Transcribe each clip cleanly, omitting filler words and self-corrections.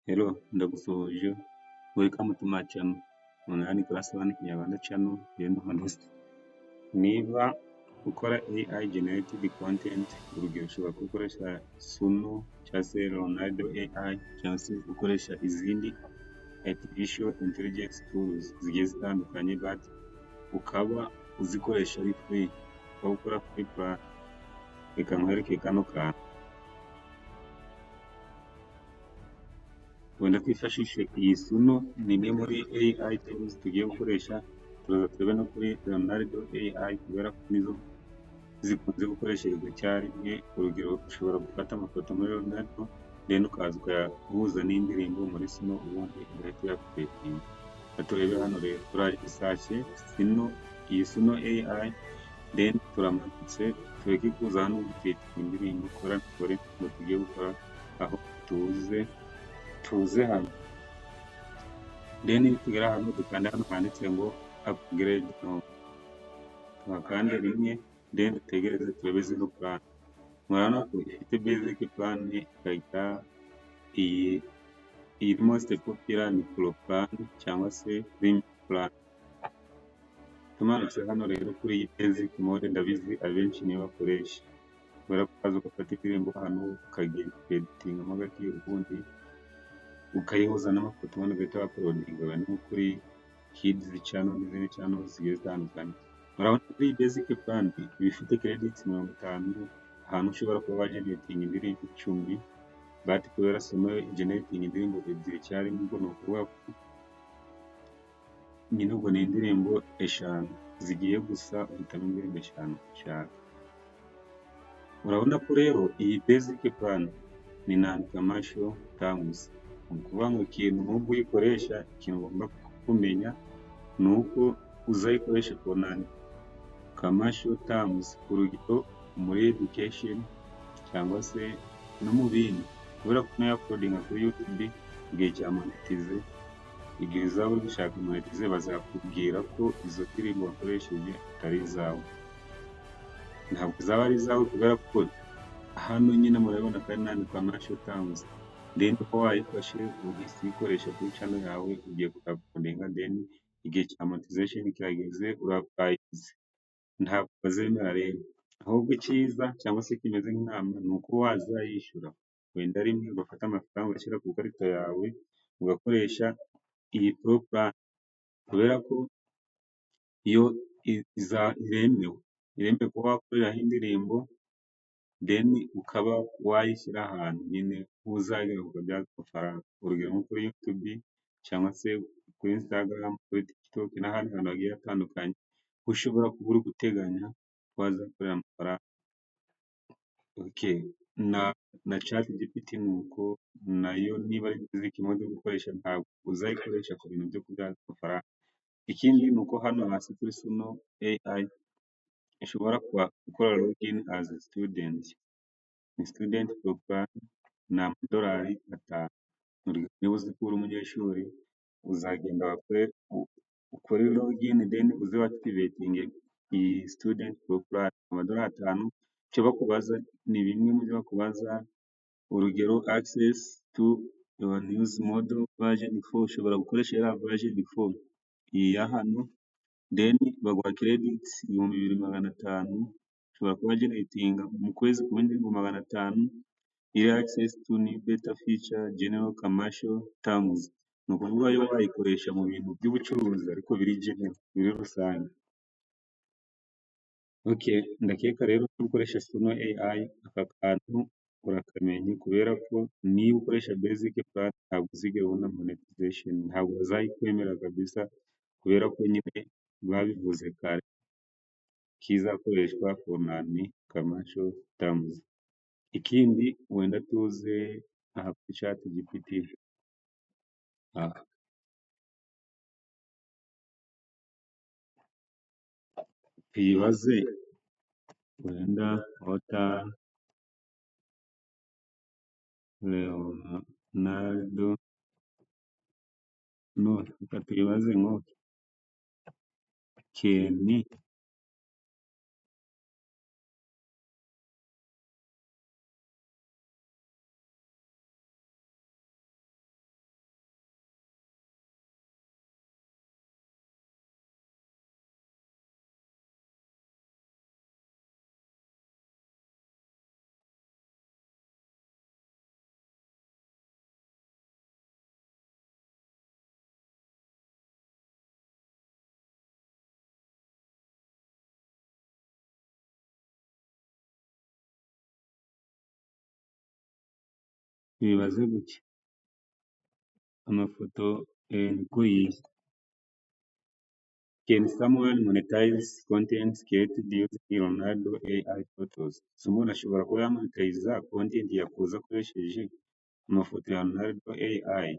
Hello, ndagusuhuje. Welcome to my channel. Online class 1 Kinyarwanda channel, Yendo Honesty. Niba ukora AI generated content, urugero ushobora gukoresha Suno cyangwa se Ronaldo AI cyangwa se ukoresha izindi artificial intelligence tools zigiye zitandukanye, but ukaba uzikoresha ari free, ukaba ukora free plan. Reka nkwereke kano kantu. Wenda twifashishe iyi Suno ni imwe muri AI tools tugiye gukoresha, turaza turebe no kuri Leonardo AI kubera ko nizo zikunze gukoresherezwa icyarimwe. Urugero ushobora gufata amafoto muri Leonardo then ukaza ukayahuza n'indirimbo muri Suno ubundi ugahita uyakuretinga. Turebe hano rero turayisashye iyi Suno AI then turamanutse tureke kuza hano gutetinga indirimbo kubera ntibore ngo tugiye gukora aho tuze hano then tugera hano dukanda hano handitse ngo upgrade now, tuhakande rimwe then dutegereze turebe zino plan. Murabona ko ifite basic plan ikahita iyi most popular ni pro plan cyangwa se premium plan. Tumanutse hano rero kuri iyi basic mode ndabizi abenshi niyo bakoresha, kubera ko ukaza ugafata indirimbo hano ukagenda editingamo gake ubundi ukayihuza n'amafoto ubundi ugahita waporodinga no kuri kids channel n'izindi channel zigiye zitandukanye. Murabona kuri iyi basic plan ibifite credits 50, ahantu ushobora kuba wagenerating indirimbo 10, but kubera Suno generating indirimbo 2 icyarimwe, ubwo ni ukuvuga ko nyine ubwo ni indirimbo 5 zigiye gusa uhitamo indirimbo 5 ushaka. Urabona ko rero iyi basic plan ni non-commercial terms, ni ukuvuga ngo ikintu nubwo uyikoresha ikintu ugomba kumenya ni uko uzayikoresha for non-commercial terms, urugero muri education cyangwa se no mu bindi, kubera ko nayo uploading kuri YouTube igihe cya monetize, igihe uzaba uri gushaka monetize bazakubwira ko izo ndirimbo wakoresheje atari izawe, ntabwo zaba ari izawe kubera ko hano nyine murabibona ko ari non-commercial terms. Then uko wayifashe uhise uyikoresha kuri channel yawe ugiye kuuploadinga, then igihe cya monetization kirageze urapayize, ntabwo bazemera rero. Ahubwo icyiza cyangwa se kimeze nk'inama ni uko wazayishyura wenda rimwe ugafata amafaranga ugashyira ku ikarita yawe ugakoresha iyi pro plan, kubera ko iyo iremewe kuba wakoreraho indirimbo then ukaba wayishyira ahantu nyine uzagera ukabyaza amafaranga, urugero nko kuri YouTube cyangwa se kuri Instagram, kuri TikTok n'ahandi hantu hagiye hatandukanye, ushobora kuba uri guteganya wazakorera amafaranga. Okay, na ChatGPT nuko nayo niba ari basic mode yo gukoresha, ntabwo uzayikoresha ku bintu byo kubyaza amafaranga. Ikindi ni uko hano hasi kuri Suno AI ushobora gukora login as a student. Ni student pro plan ni $5. Niba uzi ko uri umunyeshuri uzagenda ukore login then uze activating iyi student pro plan $5. Icyo bakubaza ni bimwe mu byo bakubaza, urugero access to your news model version 4, ushobora gukoresha ya version 4 iyi ya hano, then baguha credits 2500, ushobora kuba generating mu kwezi kumwe indirimbo 500. Iri access to new beta feature general commercial terms, ni ukuvuga yo wayikoresha mu bintu by'ubucuruzi ariko biri general, biri rusange. Okay, ndakeka rero gukoresha Suno AI aka kantu urakamenye, kubera ko niba ukoresha basic plan ntabwo uzigera ubona monetization, ntabwo bazayikwemera kabisa, kubera ko nyine babivuze kare kizakoreshwa for non-commercial terms. Ikindi wenda tuze aha kuri ChatGPT, tuyibaze wenda Leonardo, no reka tuyibaze ngo Ken bibaze gutya amafoto niko yize. Can someone monetize content created using Leonardo AI photos? So umuntu ashobora kuba yamonetiza content yakoze akoresheje amafoto ya Leonardo AI.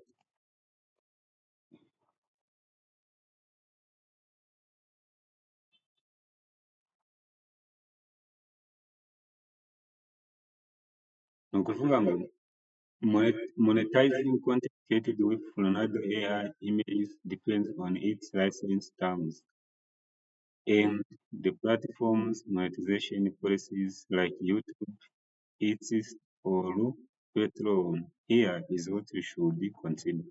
Ni ukuvuga ngo monetizing content created with Leonardo AI images depends on its license terms and the platform's monetization policies like YouTube, its or Patreon. Here is what you should consider.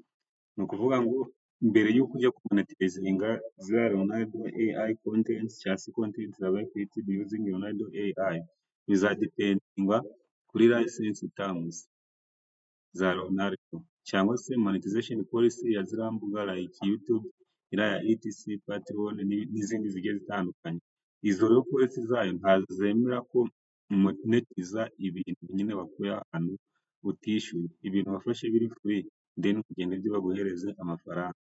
Ni ukuvuga ngo mbere y'uko ujya kumonetizinga za Leonardo AI contents cyangwa se content zabaye created using Leonardo AI bizadependinga kuri license terms za Leonardo cyangwa se monetization policy ya ziriya mbuga like YouTube, iriya etc, Patreon n'izindi zigiye zitandukanye. Izo rero policy zayo ntazo zemera ko monetiza ibintu nyine wakuye ahantu utishyuye. Ibintu wafashe biri free then kugenda ibyo baguhereze amafaranga.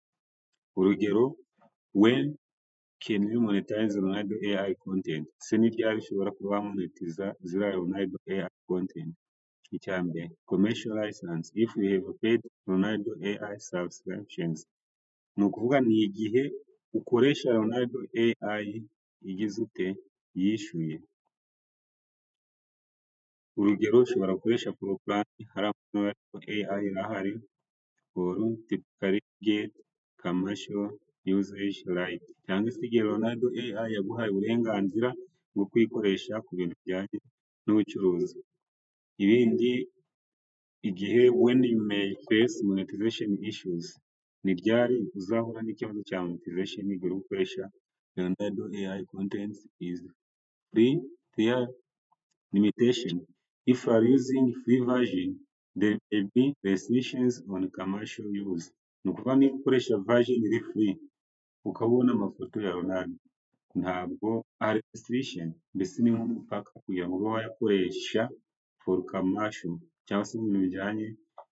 Urugero, when can you monetize Leonardo AI content? Se ni ryari ushobora kuba wamonetiza ziriya Leonardo AI content? Icya mbere, commercial license. If you have paid Leonardo AI subscriptions. Ni ukuvuga ni igihe ukoresha Leonardo AI igize ute yishyuye. Urugero, ushobora gukoresha pro plan hari Leonardo AI irahari or typically get commercial usage right. Cyangwa se igihe Leonardo AI yaguhaye uburenganzira bwo kuyikoresha ku bintu bijyanye n'ubucuruzi. Ibindi, igihe when you may face monetization issues. Ni ryari uzahura n'ikibazo cya monetization igihe uri gukoresha Leonardo AI content is free. There limitation. If you are using free version, there may be restrictions on commercial use. Ni ukuvuga niba ukoresha version iri free ukabona amafoto ya Leonardo, ntabwo ari restriction, mbese ni nk'umupaka kugira ngo ube wayakoresha for commercial cyangwa se ibintu bijyanye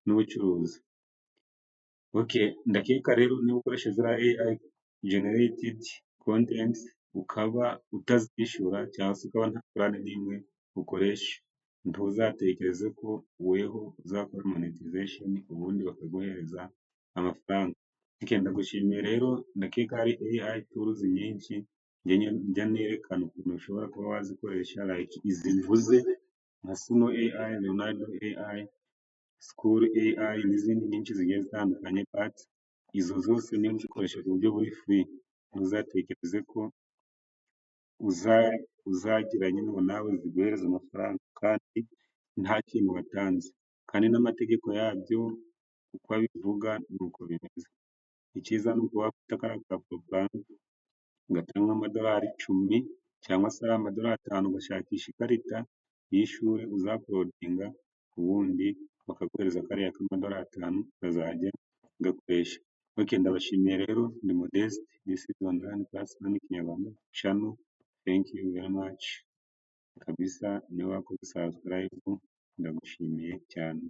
n'ubucuruzi. Okay, ndakeka rero niba ukoresha ziriya AI generated content ukaba utazishyura cyangwa se ukaba nta plan n'imwe ukoresha, ntuzatekereze ko weho uzakora monetization ubundi bakaguhereza amafaranga. Okay, ndagushimiye rero, ndakeka hari AI tools nyinshi njya nerekana ukuntu ushobora kuba wazikoresha like izi mvuze nka Suno AI, Leonardo AI, School AI n'izindi nyinshi zigiye zitandukanye, but izo zose niba uzikoresha ku buryo buri free ntuzatekereze ko uzagira nyine ngo nawe ziguhereza amafaranga kandi nta kintu watanze, kandi n'amategeko yabyo uko abivuga ni uko bimeze. Icyiza ni uko wafata kariya ka pro plan ugatanga $10 cyangwa se $5 ugashakisha ikarita y'ishuri uzaporodinga, ubundi bakaguhereza kariya $5 ukazajya ugakoresha. Okay, ndabashimiye rero, ndi Modeste, this is Online Class Learning Kinyarwanda channel. Thank you very much kabisa, niba wakoze subscribe ndagushimiye cyane.